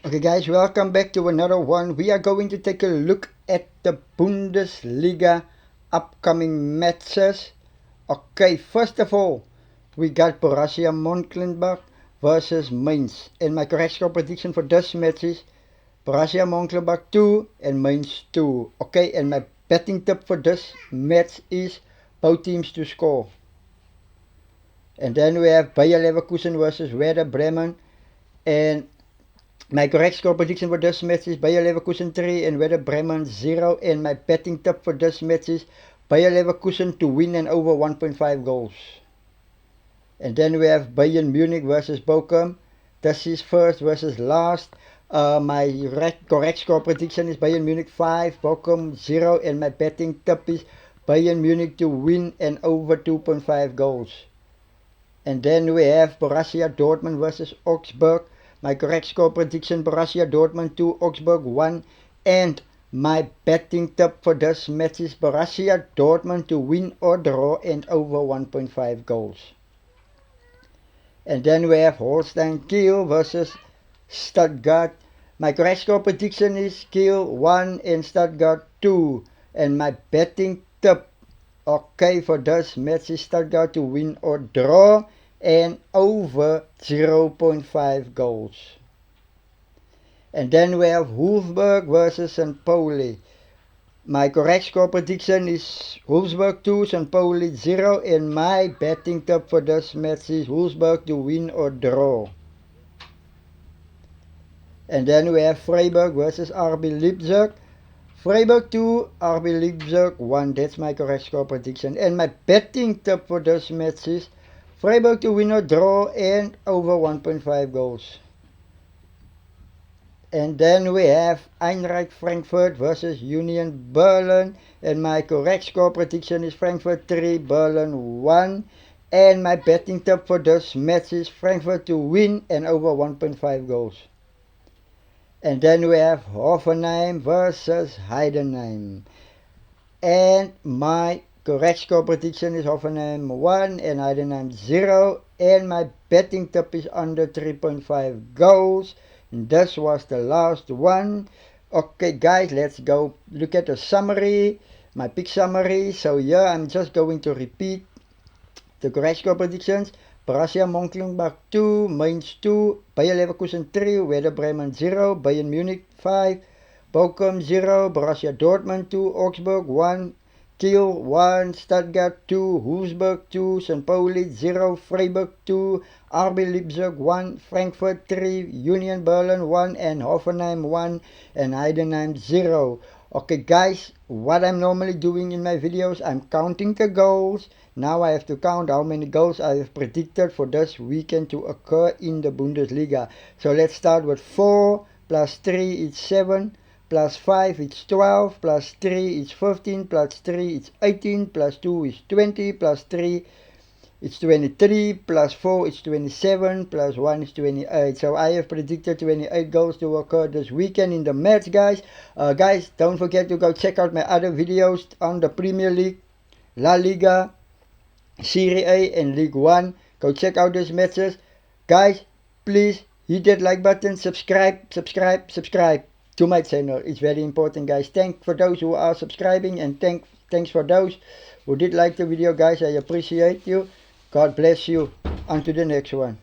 Okay guys, welcome back to another one. We are going to take a look at the Bundesliga upcoming matches. Okay, first of all, we got Borussia Mönchengladbach versus Mainz. And my correct score prediction for this match is Borussia Mönchengladbach 2 and Mainz 2. Okay, and my betting tip for this match is both teams to score. And then we have Bayer Leverkusen versus Werder Bremen. And my correct score prediction for this match is Bayer Leverkusen 3 and Werder Bremen 0. And my betting tip for this match is Bayer Leverkusen to win and over 1.5 goals. And then we have Bayern Munich versus Bochum. This is first versus last. My correct score prediction is Bayern Munich 5, Bochum 0. And my betting tip is Bayern Munich to win and over 2.5 goals. And then we have Borussia Dortmund versus Augsburg. My correct score prediction, Borussia Dortmund 2, Augsburg 1. And my betting tip for this match is Borussia Dortmund to win or draw and over 1.5 goals. And then we have Holstein Kiel versus Stuttgart. My correct score prediction is Kiel 1 and Stuttgart 2. And my betting tip, okay, for this match is Stuttgart to win or draw and over 0.5 goals. And then we have Wolfsburg versus St. Pauli. My correct score prediction is Wolfsburg 2, St. Pauli 0. And my betting tip for this match is Wolfsburg to win or draw. And then we have Freiburg versus RB Leipzig. Freiburg 2, RB Leipzig 1. That's my correct score prediction. And my betting tip for this match is Freiburg to win or draw and over 1.5 goals. And then we have Eintracht Frankfurt versus Union Berlin. And my correct score prediction is Frankfurt 3, Berlin 1. And my betting tip for this match is Frankfurt to win and over 1.5 goals. And then we have Hoffenheim versus Heidenheim. And my correct score prediction is Hoffenheim 1 and Heidenheim 0. And my betting tip is under 3.5 goals. And this was the last one. Okay guys, let's go look at the summary. My pick summary. So yeah, I'm just going to repeat the correct score predictions. Borussia Mönchengladbach 2, Mainz 2, Bayer Leverkusen 3, Werder Bremen 0, Bayern Munich 5, Bochum 0, Borussia Dortmund 2, Augsburg 1, Kiel 1, Stuttgart 2, Wolfsburg 2, St. Pauli 0, Freiburg 2, RB Leipzig 1, Frankfurt 3, Union Berlin 1, and Hoffenheim 1, and Heidenheim 0. Okay guys, what I'm normally doing in my videos, I'm counting the goals. Now I have to count how many goals I have predicted for this weekend to occur in the Bundesliga. So let's start with 4 plus 3 is 7. Plus 5 is 12, plus 3 is 15, plus 3 is 18, plus 2 is 20, plus 3 is 23, plus 4 is 27, plus 1 is 28. So I have predicted 28 goals to occur this weekend in the match, guys. Guys, don't forget to go check out my other videos on the Premier League, La Liga, Serie A and League 1. Go check out those matches. Guys, please hit that like button, subscribe to my channel. It's very important, guys. Thanks for those who are subscribing, and thanks for those who did like the video, guys. I appreciate you. God bless you. On to the next one.